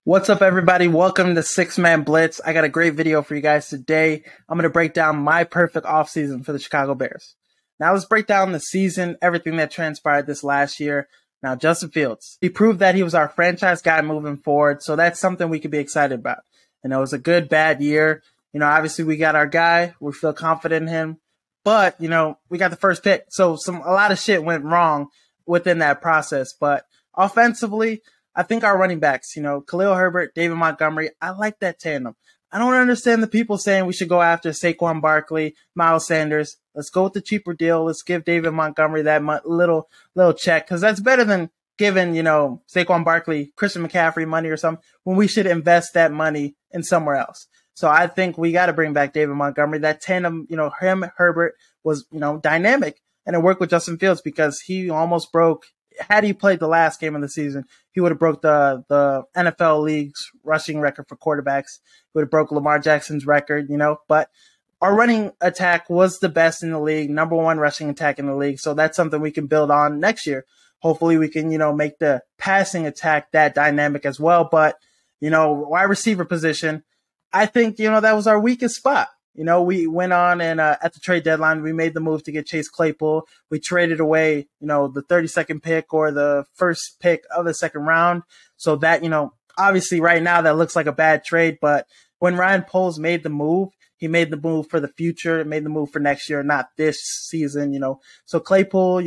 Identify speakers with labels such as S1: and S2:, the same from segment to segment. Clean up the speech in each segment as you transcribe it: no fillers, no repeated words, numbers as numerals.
S1: What's up, everybody? Welcome to Six Man Blitz. I got a great video for you guys today. I'm going to break down my perfect offseason for the Chicago Bears. Now let's break down the season, everything that transpired this last year. Now, Justin Fields, he proved that he was our franchise guy moving forward, so that's something we could be excited about. It was a good, bad year. Obviously we got our guy. We feel confident in him. But, we got the first pick. So a lot of shit went wrong within that process. But offensively, I think our running backs, Khalil Herbert, David Montgomery, I like that tandem. I don't understand the people saying we should go after Saquon Barkley, Miles Sanders. Let's go with the cheaper deal. Let's give David Montgomery that little check, because that's better than giving, Saquon Barkley, Christian McCaffrey money or something when we should invest that money in somewhere else. So I think we got to bring back David Montgomery. That tandem, him, Herbert was, dynamic, and it worked with Justin Fields because he almost broke. Had he played the last game of the season, he would have broke the NFL league's rushing record for quarterbacks. He would have broke Lamar Jackson's record, but our running attack was the best in the league, number one rushing attack in the league. So that's something we can build on next year. Hopefully we can, make the passing attack that dynamic as well. But, wide receiver position, I think, that was our weakest spot. We went on and at the trade deadline, we made the move to get Chase Claypool. We traded away, the 32nd pick or the first pick of the second round. So that, obviously right now that looks like a bad trade. But when Ryan Poles made the move, he made the move for the future, made the move for next year, not this season, So Claypool,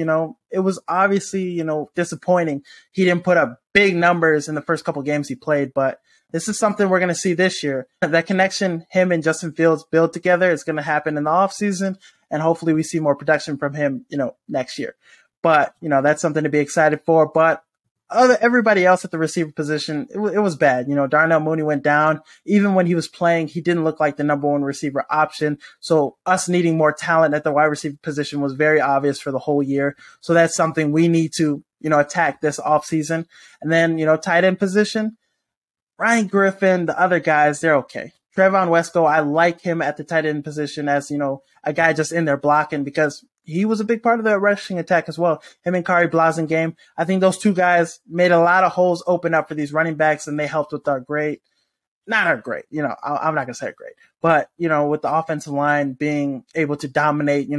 S1: it was obviously, disappointing. He didn't put up big numbers in the first couple games he played, but this is something we're going to see this year. That connection him and Justin Fields build together is going to happen in the offseason, and hopefully we see more production from him, next year. But, that's something to be excited for. But everybody else at the receiver position, it was bad. Darnell Mooney went down. Even when he was playing, he didn't look like the number one receiver option. So us needing more talent at the wide receiver position was very obvious for the whole year. So that's something we need to, attack this offseason. And then, tight end position, Ryan Griffin, the other guys, they're okay. Trevon Wesco, I like him at the tight end position as, a guy just in there blocking because he was a big part of the rushing attack as well. Him and Kari Blasingame. I think those two guys made a lot of holes open up for these running backs, and they helped with I'm not going to say great, but, with the offensive line being able to dominate,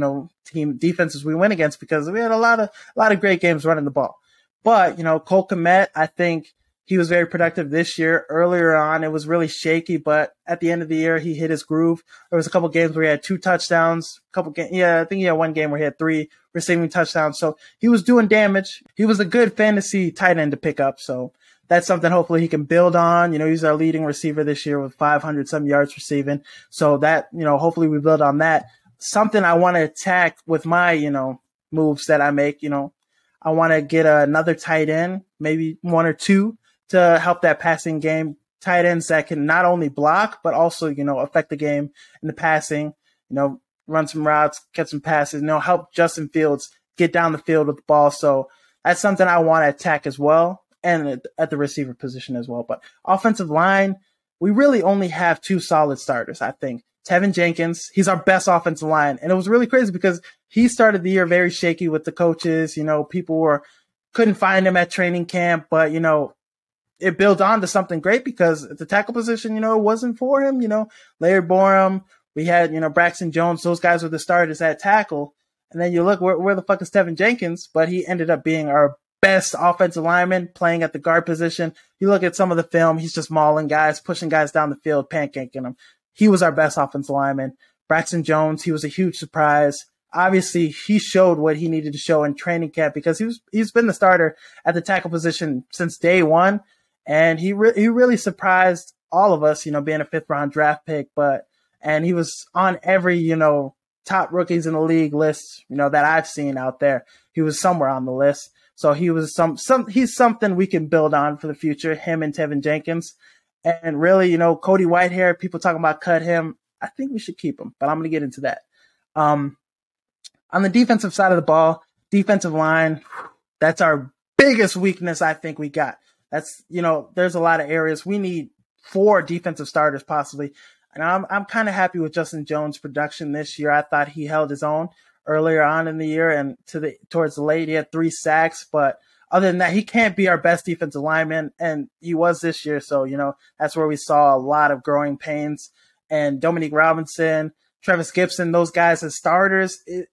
S1: team defenses we went against because we had a lot of great games running the ball. But, Cole Kmet, I think, he was very productive this year. Earlier on, it was really shaky, but at the end of the year, he hit his groove. There was a couple games where he had 2 touchdowns. I think he had one game where he had 3 receiving touchdowns. So he was doing damage. He was a good fantasy tight end to pick up. So that's something hopefully he can build on. He's our leading receiver this year with 500 some yards receiving. So that, hopefully we build on that. Something I want to attack with my, moves that I make, I want to get another tight end, maybe 1 or 2. To help that passing game, tight ends that can not only block, but also, affect the game in the passing, run some routes, catch some passes, help Justin Fields get down the field with the ball. So that's something I want to attack as well, and at the receiver position as well. But offensive line, we really only have 2 solid starters, I think. Tevin Jenkins, he's our best offensive line. And it was really crazy because he started the year very shaky with the coaches. People couldn't find him at training camp, but, it built on to something great because at the tackle position, it wasn't for him, Larry Borum, we had, Braxton Jones, those guys were the starters at tackle. And then you look, where the fuck is Tevin Jenkins? But he ended up being our best offensive lineman playing at the guard position. You look at some of the film, he's just mauling guys, pushing guys down the field, pancaking them. He was our best offensive lineman. Braxton Jones, he was a huge surprise. Obviously, he showed what he needed to show in training camp because he's been the starter at the tackle position since day one. And he really surprised all of us, being a 5th round draft pick, and he was on every, top rookies in the league list, that I've seen out there. He was somewhere on the list. So he was he's something we can build on for the future, him and Tevin Jenkins. And really, Cody Whitehair, people talking about cut him. I think we should keep him, but I'm going to get into that. On the defensive side of the ball, defensive line, that's our biggest weakness I think we got. That's, there's a lot of areas. We need 4 defensive starters possibly. And I'm kind of happy with Justin Jones' production this year. I thought he held his own earlier on in the year, and towards the late, he had 3 sacks. But other than that, he can't be our best defensive lineman, and he was this year. So, that's where we saw a lot of growing pains. And Dominique Robinson, Travis Gibson, those guys as starters, it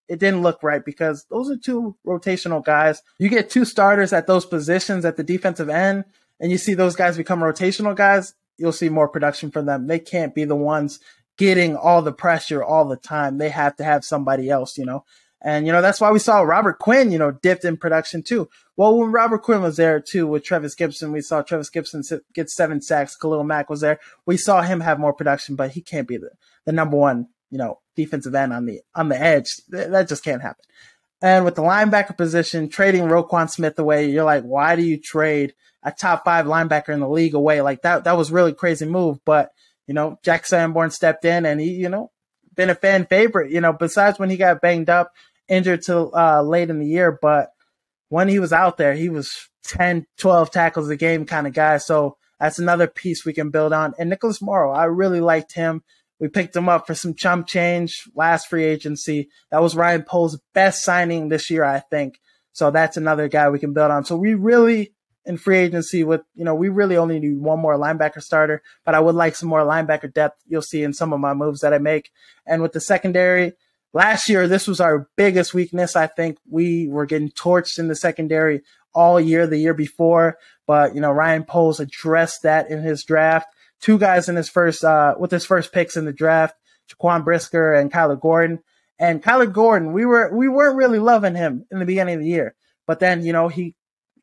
S1: didn't look right because those are two rotational guys. You get two starters at those positions at the defensive end, and you see those guys become rotational guys, you'll see more production from them. They can't be the ones getting all the pressure all the time. They have to have somebody else, And, that's why we saw Robert Quinn, dipped in production too. Well, when Robert Quinn was there too with Travis Gibson, we saw Travis Gibson get 7 sacks. Khalil Mack was there. We saw him have more production, but he can't be the number one, defensive end on the edge. That just can't happen. And with the linebacker position, trading Roquan Smith away, you're like, why do you trade a top 5 linebacker in the league away? Like that was really crazy move. But, Jack Sanborn stepped in and he, been a fan favorite, besides when he got banged up, injured till late in the year. But when he was out there, he was 10, 12 tackles a game kind of guy. So that's another piece we can build on. And Nicholas Morrow, I really liked him. We picked him up for some chump change last free agency. That was Ryan Pohl's best signing this year, I think. So that's another guy we can build on. So we really, in free agency with, we really only need one more linebacker starter, but I would like some more linebacker depth. You'll see in some of my moves that I make. And with the secondary, last year, this was our biggest weakness. I think we were getting torched in the secondary all year, the year before. But, Ryan Poles addressed that in his draft. 2 guys in his first, with his first picks in the draft, Jaquan Brisker and Kyler Gordon. And Kyler Gordon, we weren't really loving him in the beginning of the year. But then, he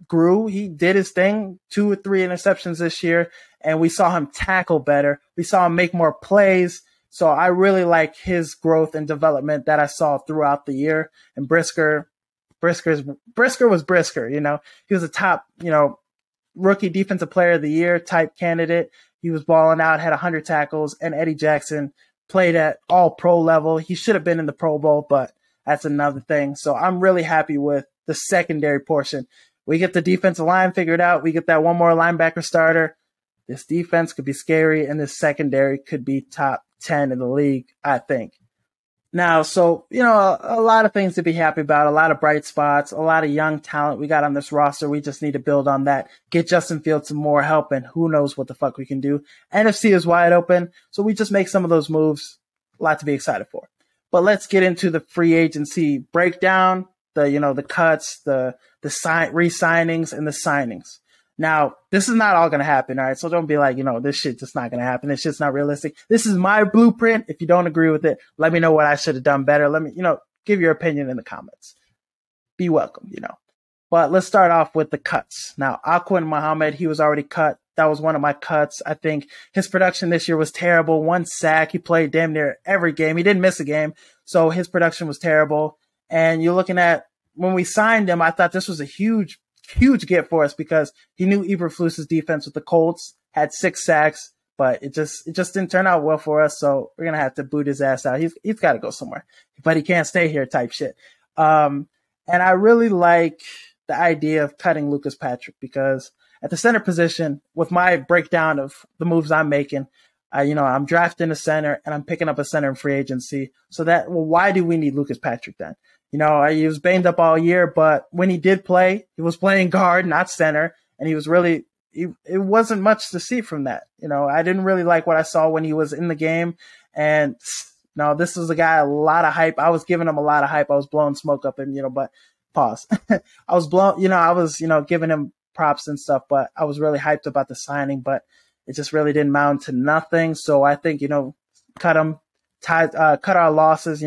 S1: grew. He did his thing, 2 or 3 interceptions this year. And we saw him tackle better. We saw him make more plays. So I really like his growth and development that I saw throughout the year. And Brisker was Brisker, He was a top, rookie defensive player of the year type candidate. He was balling out, had 100 tackles, and Eddie Jackson played at all pro level. He should have been in the Pro Bowl, but that's another thing. So I'm really happy with the secondary portion. We get the defensive line figured out. We get that one more linebacker starter. This defense could be scary, and this secondary could be top 10 in the league, I think. Now, so, a lot of things to be happy about, a lot of bright spots, a lot of young talent we got on this roster. We just need to build on that, get Justin Fields some more help, and who knows what the fuck we can do. NFC is wide open, so we just make some of those moves. A lot to be excited for. But let's get into the free agency breakdown, the cuts, the re-signings, and the signings. Now, this is not all going to happen, all right? So don't be like, this shit just not going to happen. It's just not realistic. This is my blueprint. If you don't agree with it, let me know what I should have done better. Let me, give your opinion in the comments. Be welcome, But let's start off with the cuts. Now, Aquan Muhammad, he was already cut. That was one of my cuts. I think his production this year was terrible. 1 sack. He played damn near every game. He didn't miss a game. So his production was terrible. And you're looking at, when we signed him, I thought this was a huge get for us because he knew Eberflus's defense with the Colts, had 6 sacks, but it just didn't turn out well for us. So we're going to have to boot his ass out. He's got to go somewhere, but he can't stay here type shit. And I really like the idea of cutting Lucas Patrick because at the center position, with my breakdown of the moves I'm making, I'm drafting a center and I'm picking up a center in free agency. So why do we need Lucas Patrick then? He was banged up all year, but when he did play, he was playing guard, not center. And he was really, it wasn't much to see from that. I didn't really like what I saw when he was in the game. And no, this was a guy, a lot of hype. I was giving him a lot of hype. I was blowing smoke up and, but pause. I was giving him props and stuff, but I was really hyped about the signing, but it just really didn't mount to nothing. So I think, cut him, cut our losses,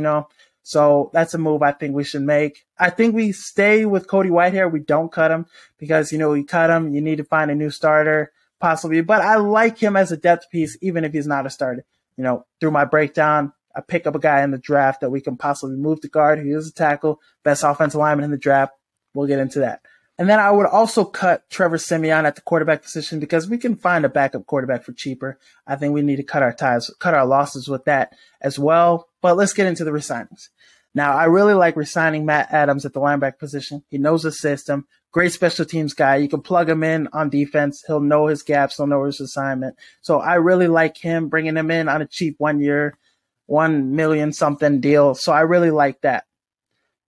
S1: So that's a move I think we should make. I think we stay with Cody Whitehair. We don't cut him because, you cut him, you need to find a new starter possibly. But I like him as a depth piece, even if he's not a starter. Through my breakdown, I pick up a guy in the draft that we can possibly move to guard. He is a tackle, best offensive lineman in the draft. We'll get into that. And then I would also cut Trevor Siemian at the quarterback position because we can find a backup quarterback for cheaper. I think we need to cut our losses with that as well. But let's get into the resignings. Now, I really like resigning Matt Adams at the linebacker position. He knows the system, great special teams guy. You can plug him in on defense. He'll know his gaps. He'll know his assignment. So I really like him, bringing him in on a cheap 1 year, $1 million something deal. So I really like that.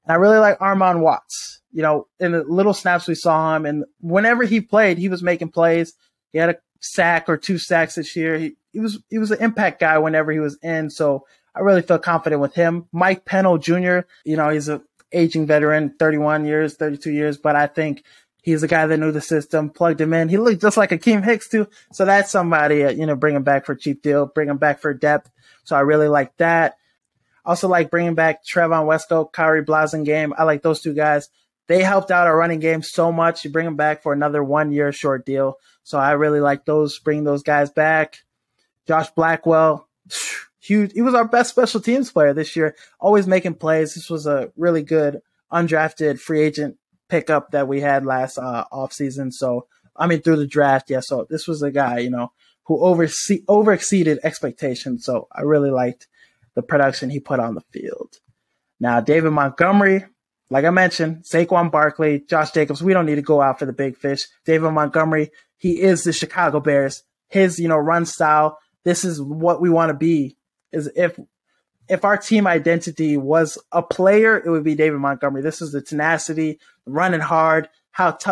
S1: And I really like Armon Watts. In the little snaps we saw him, and whenever he played, he was making plays. He had a sack or 2 sacks this year. He was an impact guy whenever he was in. So I really feel confident with him. Mike Pennell Jr., he's a aging veteran, 31 years, 32 years, but I think he's a guy that knew the system, plugged him in. He looked just like Akeem Hicks too. So that's somebody, bring him back for a cheap deal, bring him back for depth. So I really like that. Also like bringing back Trevon Wesco, Kyrie Blasingame. I like those 2 guys. They helped out our running game so much. You bring them back for another 1-year short deal. So I really like bringing those guys back. Josh Blackwell, huge. He was our best special teams player this year, always making plays. This was a really good undrafted free agent pickup that we had last offseason. So, through the draft. Yeah. So this was a guy, who overexceeded expectations. So I really liked the production he put on the field. Now, David Montgomery, like I mentioned, Saquon Barkley, Josh Jacobs, we don't need to go out for the big fish. David Montgomery, he is the Chicago Bears. His, run style, this is what we want to be. Is if our team identity was a player, it would be David Montgomery. This is the tenacity, running hard,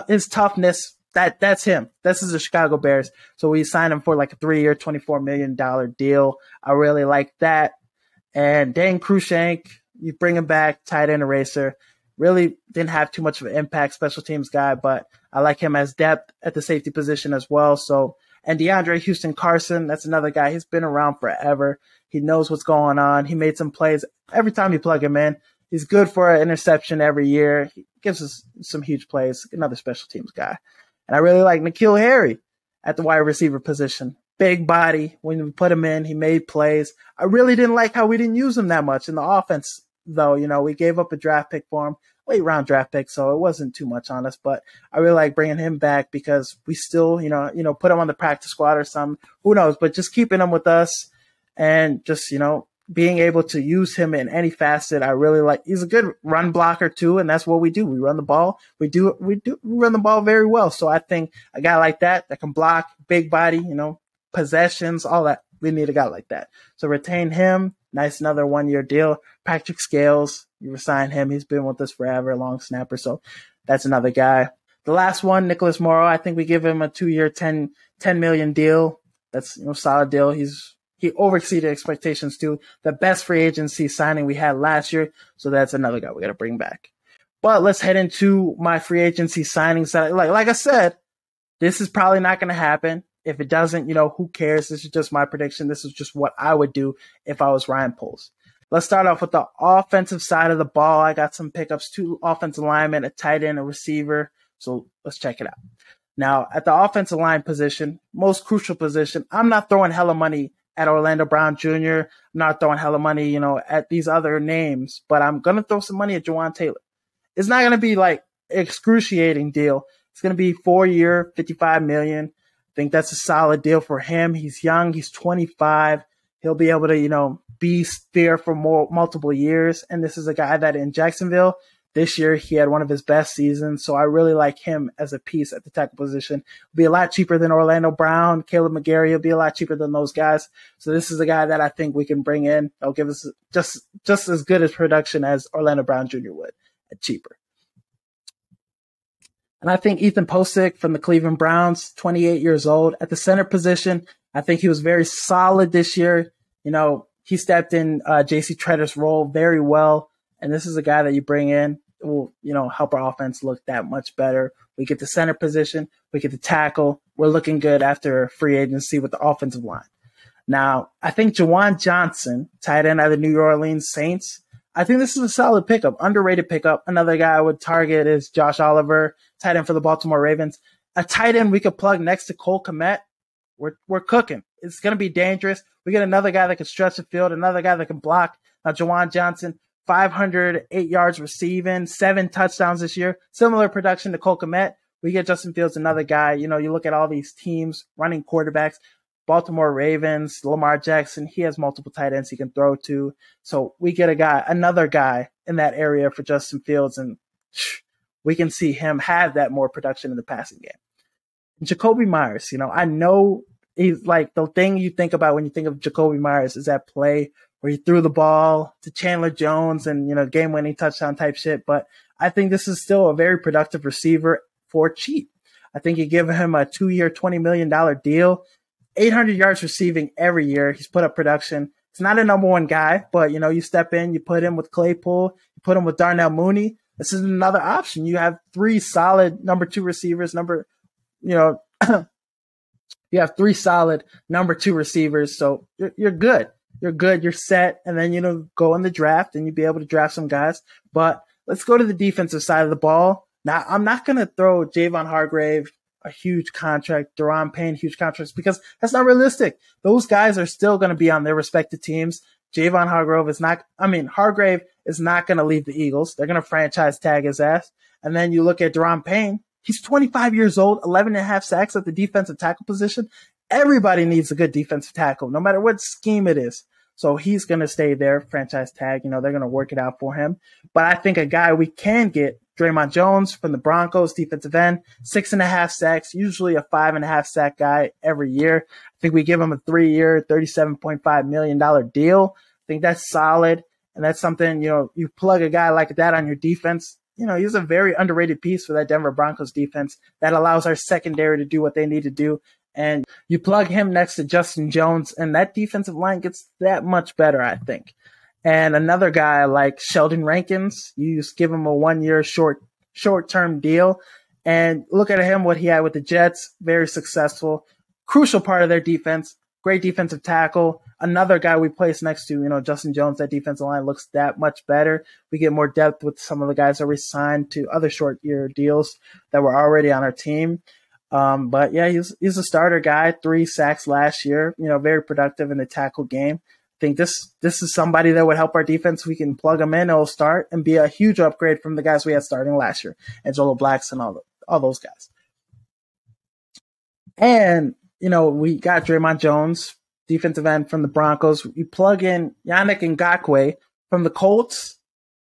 S1: his toughness. That's him. This is the Chicago Bears. So we signed him for like a 3-year, $24 million deal. I really like that. And Dan Cruikshank, you bring him back, tight end eraser. Really didn't have too much of an impact, special teams guy, but I like him as depth at the safety position as well. So, and DeAndre Houston Carson, that's another guy. He's been around forever. He knows what's going on. He made some plays every time you plug him in. He's good for an interception every year. He gives us some huge plays. Another special teams guy. And I really like N'Keal Harry at the wide receiver position. Big body. When we put him in, he made plays. I really didn't like how we didn't use him that much in the offense, though. We gave up a draft pick for him, late round draft pick, so it wasn't too much on us. But I really like bringing him back because we still, put him on the practice squad or something. Who knows? But just keeping him with us and just, being able to use him in any facet, I really like. He's a good run blocker too, and that's what we do. We run the ball. We run the ball very well. So I think a guy like that can block, big body, possessions, all that. We need a guy like that. So retain him. Nice, another 1-year deal. Patrick Scales, you resign him. He's been with us forever, long snapper. So that's another guy. The last one, Nicholas Morrow, I think we give him a 2-year, $10 million deal. That's solid deal. He overexceeded expectations too. The best free agency signing we had last year. So that's another guy we got to bring back. But let's head into my free agency signings. Like I said, this is probably not going to happen. If it doesn't, who cares? This is just my prediction. This is just what I would do if I was Ryan Poles. Let's start off with the offensive side of the ball. I got some pickups, 2 offensive linemen, a tight end, a receiver. So let's check it out. Now, at the offensive line position, most crucial position, I'm not throwing hella money at Orlando Brown Jr. I'm not throwing hella money, at these other names, but I'm going to throw some money at Jawan Taylor. It's not going to be like excruciating deal. It's going to be 4-year, $55 million. I think that's a solid deal for him. He's young. He's 25. He'll be able to, be there for multiple years. And this is a guy that in Jacksonville this year, he had one of his best seasons. So I really like him as a piece at the tackle position. He'll be a lot cheaper than Orlando Brown. Caleb McGarry will be a lot cheaper than those guys. So this is a guy that I think we can bring in. They'll give us just as good as production as Orlando Brown Jr. would at cheaper. And I think Ethan Posick from the Cleveland Browns, 28 years old, at the center position, I think he was very solid this year. He stepped in J.C. Tretter's role very well. And this is a guy that you bring in will, help our offense look that much better. We get the center position. We get the tackle. We're looking good after free agency with the offensive line. Now, I think Juwan Johnson, tight end out of the New Orleans Saints, I think this is a solid pickup, underrated pickup. Another guy I would target is Josh Oliver, tight end for the Baltimore Ravens. A tight end we could plug next to Cole Kmet. We're cooking. It's going to be dangerous. We get another guy that can stretch the field, another guy that can block. Now, Juwan Johnson, 508 yards receiving, 7 touchdowns this year. Similar production to Cole Kmet. We get Justin Fields, another guy. You look at all these teams running quarterbacks. Baltimore Ravens, Lamar Jackson, he has multiple tight ends he can throw to. So we get another guy in that area for Justin Fields, and we can see him have that more production in the passing game. And Jacoby Myers, I know he's like the thing you think about when you think of Jacoby Myers is that play where he threw the ball to Chandler Jones and, game-winning touchdown type shit. But I think this is still a very productive receiver for cheap. I think you give him a 2-year, $20 million deal, 800 yards receiving every year. He's put up production. He's not a number one guy, but, you step in, you put him with Claypool, you put him with Darnell Mooney. This is another option. You have 3 solid number 2 receivers, you have 3 solid number 2 receivers. So you're good. You're good. You're set. And then, go in the draft and you'll be able to draft some guys. But let's go to the defensive side of the ball. Now, I'm not going to throw Javon Hargrave a huge contract, Daron Payne, huge contracts, because that's not realistic. Those guys are still going to be on their respective teams. Hargrave is not going to leave the Eagles. They're going to franchise tag his ass. And then you look at Daron Payne. He's 25 years old, 11.5 sacks at the defensive tackle position. Everybody needs a good defensive tackle, no matter what scheme it is. So he's going to stay there, franchise tag. They're going to work it out for him. But I think a guy we can get, Draymond Jones from the Broncos, defensive end, 6.5 sacks, usually a 5.5 sack guy every year. I think we give him a 3-year, $37.5 million deal. I think that's solid. And that's something, you plug a guy like that on your defense. He's a very underrated piece for that Denver Broncos defense that allows our secondary to do what they need to do. And you plug him next to Justin Jones, and that defensive line gets that much better, I think. And another guy like Sheldon Rankins, you just give him a 1-year short-term deal. And look at him, what he had with the Jets, very successful, crucial part of their defense, great defensive tackle. Another guy we place next to, Justin Jones, that defensive line looks that much better. We get more depth with some of the guys that we signed to other short-year deals that were already on our team. But yeah, he's a starter guy, 3 sacks last year, very productive in the tackle game. I think this is somebody that would help our defense. We can plug him in, it'll start and be a huge upgrade from the guys we had starting last year, Angelo Blacks and all those guys. And, we got Draymond Jones, defensive end from the Broncos. You plug in Yannick Ngakoue from the Colts,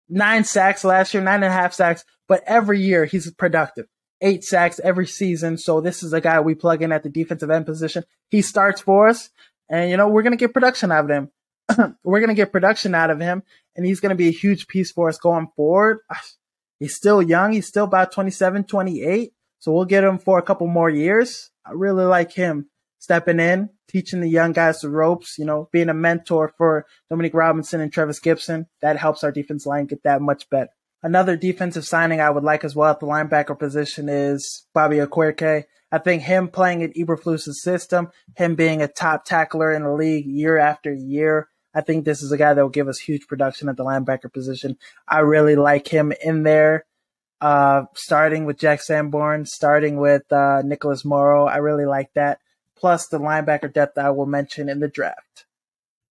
S1: 9 sacks last year, 9.5 sacks, but every year he's productive. 8 sacks every season. So this is a guy we plug in at the defensive end position. He starts for us, and, we're going to get production out of him. We're going to get production out of him, and he's going to be a huge piece for us going forward. He's still young. He's still about 27, 28. So we'll get him for a couple more years. I really like him stepping in, teaching the young guys the ropes, being a mentor for Dominique Robinson and Travis Gibson. That helps our defense line get that much better. Another defensive signing I would like as well at the linebacker position is Bobby Okereke. I think him playing in Eberflus's system, him being a top tackler in the league year after year, I think this is a guy that will give us huge production at the linebacker position. I really like him in there, starting with Jack Sanborn, starting with Nicholas Morrow. I really like that. Plus the linebacker depth I will mention in the draft.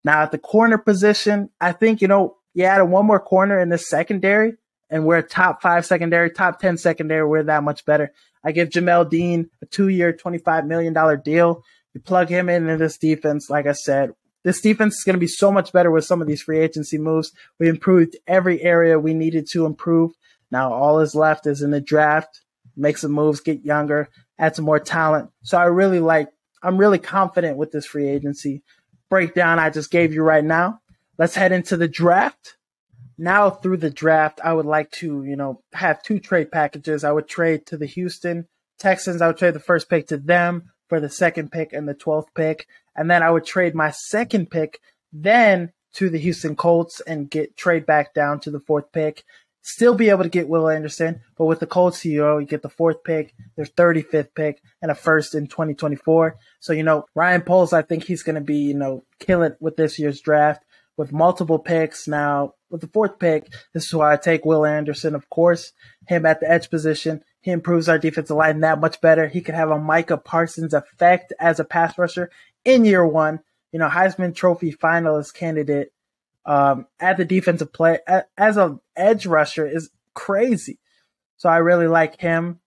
S1: Now at the corner position, I think, you add 1 more corner in the secondary, and we're a top 5 secondary, top 10 secondary. We're that much better. I give Jamel Dean a 2-year, $25 million deal. You plug him into this defense. Like I said, this defense is going to be so much better with some of these free agency moves. We improved every area we needed to improve. Now all is left is in the draft, make some moves, get younger, add some more talent. So I'm really confident with this free agency breakdown I just gave you right now. Let's head into the draft. Now through the draft, I would like to, have 2 trade packages. I would trade to the Houston Texans. I would trade the first pick to them for the second pick and the 12th pick. And then I would trade my second pick then to the Houston Colts and trade back down to the 4th pick. Still be able to get Will Anderson, but with the Colts, you get the 4th pick, their 35th pick, and a first in 2024. So, Ryan Poles, I think he's going to be, kill it with this year's draft with multiple picks. Now, with the 4th pick, this is why I take Will Anderson, of course, him at the edge position. He improves our defensive line that much better. He could have a Micah Parsons effect as a pass rusher in year 1. Heisman Trophy finalist candidate at the defensive play as an edge rusher is crazy. So I really like him,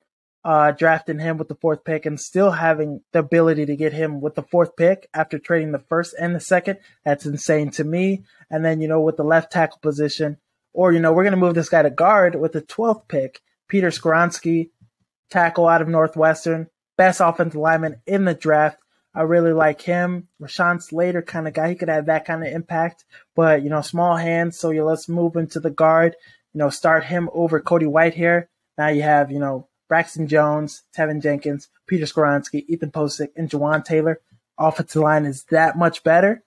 S1: drafting him with the 4th pick and still having the ability to get him with the 4th pick after trading the 1st and the 2nd. That's insane to me. And then, with the left tackle position, or, we're going to move this guy to guard with the 12th pick. Peter Skoronski, tackle out of Northwestern, best offensive lineman in the draft. I really like him. Rashawn Slater kind of guy. He could have that kind of impact, but small hands. So let's move him to the guard. Start him over Cody Whitehair. Now you have Braxton Jones, Tevin Jenkins, Peter Skoronski, Ethan Posick, and Jawan Taylor. Offensive line is that much better.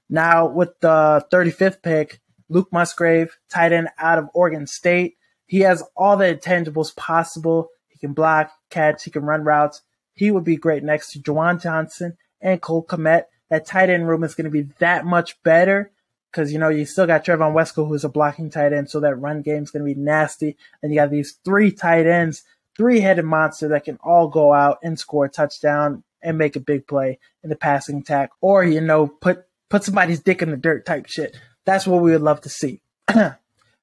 S1: Now with the 35th pick, Luke Musgrave, tight end out of Oregon State. He has all the intangibles possible. He can block, catch, he can run routes. He would be great next to Juwan Johnson and Cole Kmet. That tight end room is going to be that much better because, you still got Trevon Wesco, who's a blocking tight end, so that run game is going to be nasty. And you got these 3 tight ends, 3-headed monster that can all go out and score a touchdown and make a big play in the passing attack, or, put somebody's dick in the dirt type shit. That's what we would love to see.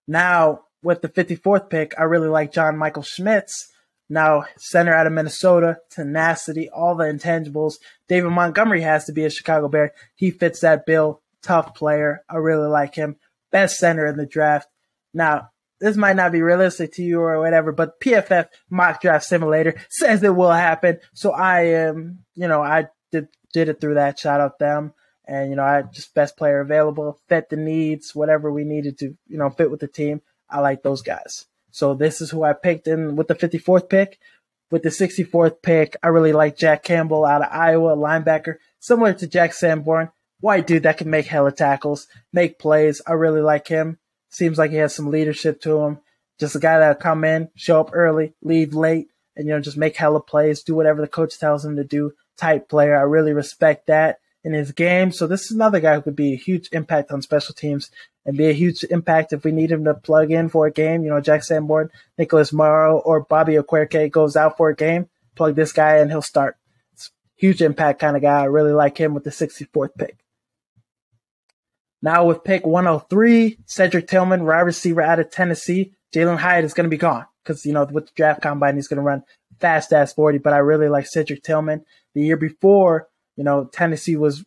S1: Now, with the 54th pick, I really like John Michael Schmitz. Now, center out of Minnesota, tenacity, all the intangibles. David Montgomery has to be a Chicago Bear. He fits that bill. Tough player. I really like him. Best center in the draft. Now, this might not be realistic to you or whatever, but PFF Mock Draft Simulator says it will happen. So I am, I did it through that. Shout out them. And, I just best player available, fit the needs, whatever we needed to, fit with the team. I like those guys. So this is who I picked in with the 54th pick. With the 64th pick, I really like Jack Campbell out of Iowa, linebacker, similar to Jack Sanborn. White dude that can make hella tackles, make plays. I really like him. Seems like he has some leadership to him. Just a guy that'll come in, show up early, leave late, and, just make hella plays, do whatever the coach tells him to do type player. I really respect that in his game. So this is another guy who could be a huge impact on special teams and be a huge impact if we need him to plug in for a game. Jack Sanborn, Nicholas Morrow, or Bobby Okereke goes out for a game, plug this guy in, he'll start. It's huge impact kind of guy. I really like him with the 64th pick. Now with pick 103, Cedric Tillman, wide receiver out of Tennessee. Jalen Hyatt is going to be gone because, with the draft combine, he's going to run fast ass 40, but I really like Cedric Tillman. The year before, Tennessee was,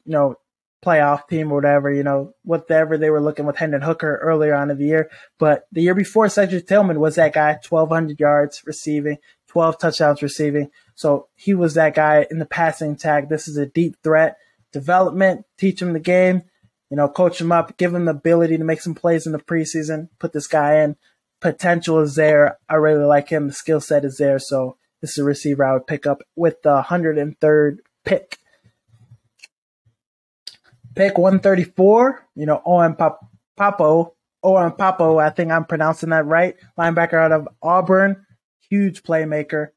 S1: playoff team or whatever, whatever they were looking with Hendon Hooker earlier on in the year. But the year before, Cedric Tillman was that guy, 1,200 yards receiving, 12 touchdowns receiving. So he was that guy in the passing attack. This is a deep threat. Development, teach him the game, coach him up, give him the ability to make some plays in the preseason, put this guy in. Potential is there. I really like him. The skill set is there. So this is a receiver I would pick up with the 103rd pick. Pick 134, Owen Papo, I think I'm pronouncing that right. Linebacker out of Auburn, huge playmaker,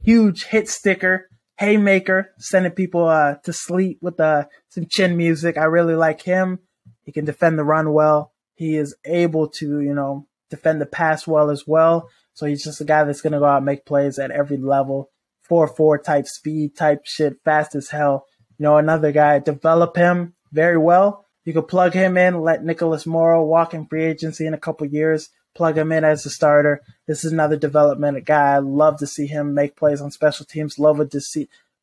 S1: huge hit sticker, haymaker, sending people to sleep with some chin music. I really like him. He can defend the run well. He is able to, defend the pass well as well. So he's just a guy that's going to go out and make plays at every level. 4.4 type speed, type shit, fast as hell. Another guy, develop him very well. You could plug him in, let Nicholas Morrow walk in free agency in a couple years, plug him in as a starter. This is another development guy. I love to see him make plays on special teams. Would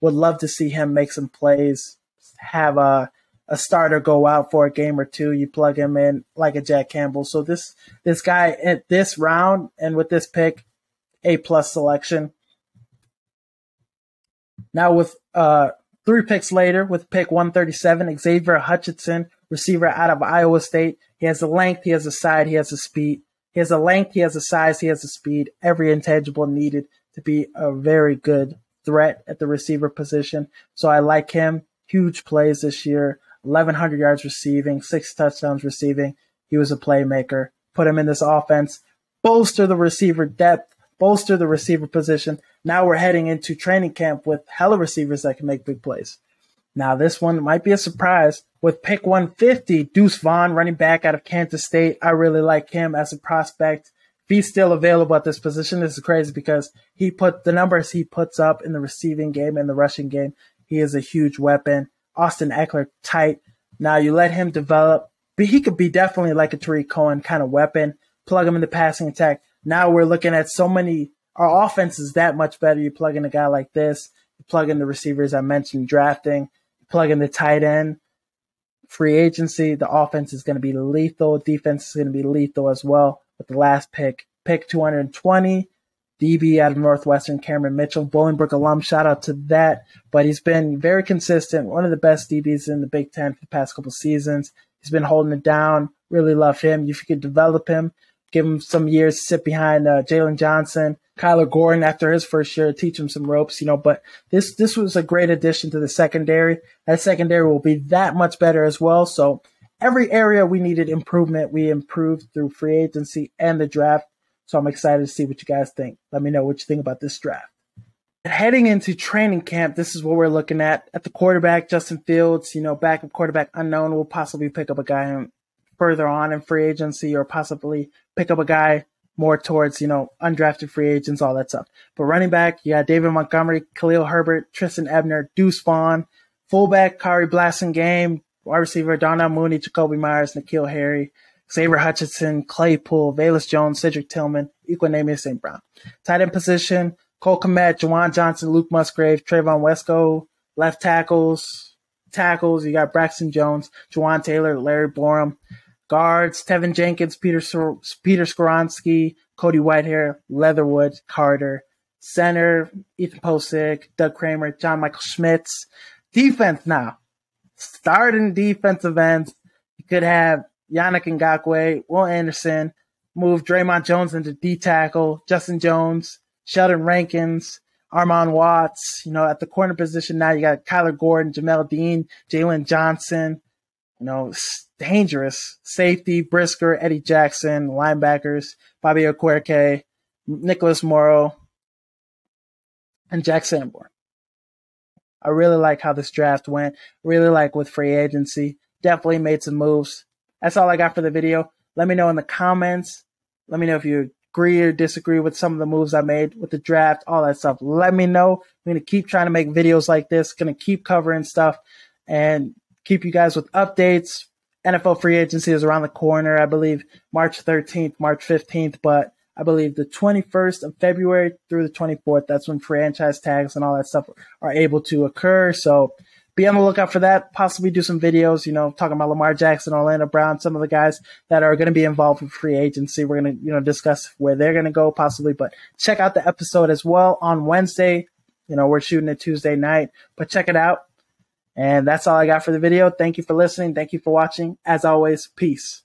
S1: love to see him make some plays, have a starter go out for a game or two. You plug him in like a Jack Campbell. So this guy at this round and with this pick, A+ selection. Now with 3 picks later, with pick 137, Xavier Hutchinson, receiver out of Iowa State. He has the length, he has the side, he has the speed. He has the length, he has the size, he has the speed. Every intangible needed to be a very good threat at the receiver position. So I like him. Huge plays this year. 1,100 yards receiving, 6 touchdowns receiving. He was a playmaker. Put him in this offense. Bolster the receiver depth. Bolster the receiver position. Now we're heading into training camp with hella receivers that can make big plays. Now this one might be a surprise. With pick 150, Deuce Vaughn, running back out of Kansas State. I really like him as a prospect. If he's still available at this position, this is crazy because the numbers he puts up in the receiving game and the rushing game, he is a huge weapon. Austin Eckler tight. Now you let him develop, but he could be definitely like a Tariq Cohen kind of weapon. Plug him in the passing attack. Now we're looking at our offense is that much better. You plug in a guy like this, you plug in the receivers I mentioned drafting, you plug in the tight end, free agency, the offense is going to be lethal. Defense is going to be lethal as well. With the last pick 220, DB out of Northwestern, Cameron Mitchell, Bolingbrook alum. Shout out to that. But he's been very consistent, one of the best DBs in the Big Ten for the past couple seasons. He's been holding it down. Really love him. If you could develop him, give him some years to sit behind Jalen Johnson, Kyler Gordon after his first year, teach him some ropes, But this was a great addition to the secondary. That secondary will be that much better as well. So every area we needed improvement, we improved through free agency and the draft. So I'm excited to see what you guys think. Let me know what you think about this draft. Heading into training camp, this is what we're looking at. At the quarterback, Justin Fields, backup quarterback unknown. We'll possibly pick up a guy further on in free agency or possibly pick up a guy more towards, undrafted free agents, all that stuff. But running back, you got David Montgomery, Khalil Herbert, Tristan Ebner, Deuce Vaughn. Fullback, Kari Blasingame. Wide receiver, Darnell Mooney, Jacoby Myers, N'Keal Harry, Xavier Hutchinson, Claypool, Valus Jones, Cedric Tillman, Equanimeous St. Brown. Tight end position, Cole Kmet, Juwan Johnson, Luke Musgrave, Trayvon Wesco. Left tackles, you got Braxton Jones, Juwan Taylor, Larry Borum. Guards, Tevin Jenkins, Peter Skoronski, Cody Whitehair, Leatherwood, Carter. Center, Ethan Posick, Doug Kramer, John Michael Schmitz. Defense now. Starting defensive ends. You could have Yannick Ngakoue, Will Anderson, move Draymond Jones into D-tackle, Justin Jones, Sheldon Rankins, Armon Watts. At the corner position now you got Kyler Gordon, Jamel Dean, Jalen Johnson. Dangerous. Safety, Brisker, Eddie Jackson, linebackers, Bobby Okereke, Nicholas Morrow, and Jack Sanborn. I really like how this draft went. Really like with free agency. Definitely made some moves. That's all I got for the video. Let me know in the comments. Let me know if you agree or disagree with some of the moves I made with the draft, all that stuff. Let me know. I'm going to keep trying to make videos like this. Going to keep covering stuff and keep you guys with updates. NFL free agency is around the corner. I believe March 13th, March 15th, but I believe the 21st of February through the 24th, that's when franchise tags and all that stuff are able to occur. So be on the lookout for that. Possibly do some videos, talking about Lamar Jackson, Orlando Brown, some of the guys that are going to be involved with free agency. We're going to, discuss where they're going to go possibly, but check out the episode as well on Wednesday. We're shooting it Tuesday night, but check it out. And that's all I got for the video. Thank you for listening. Thank you for watching. As always, peace.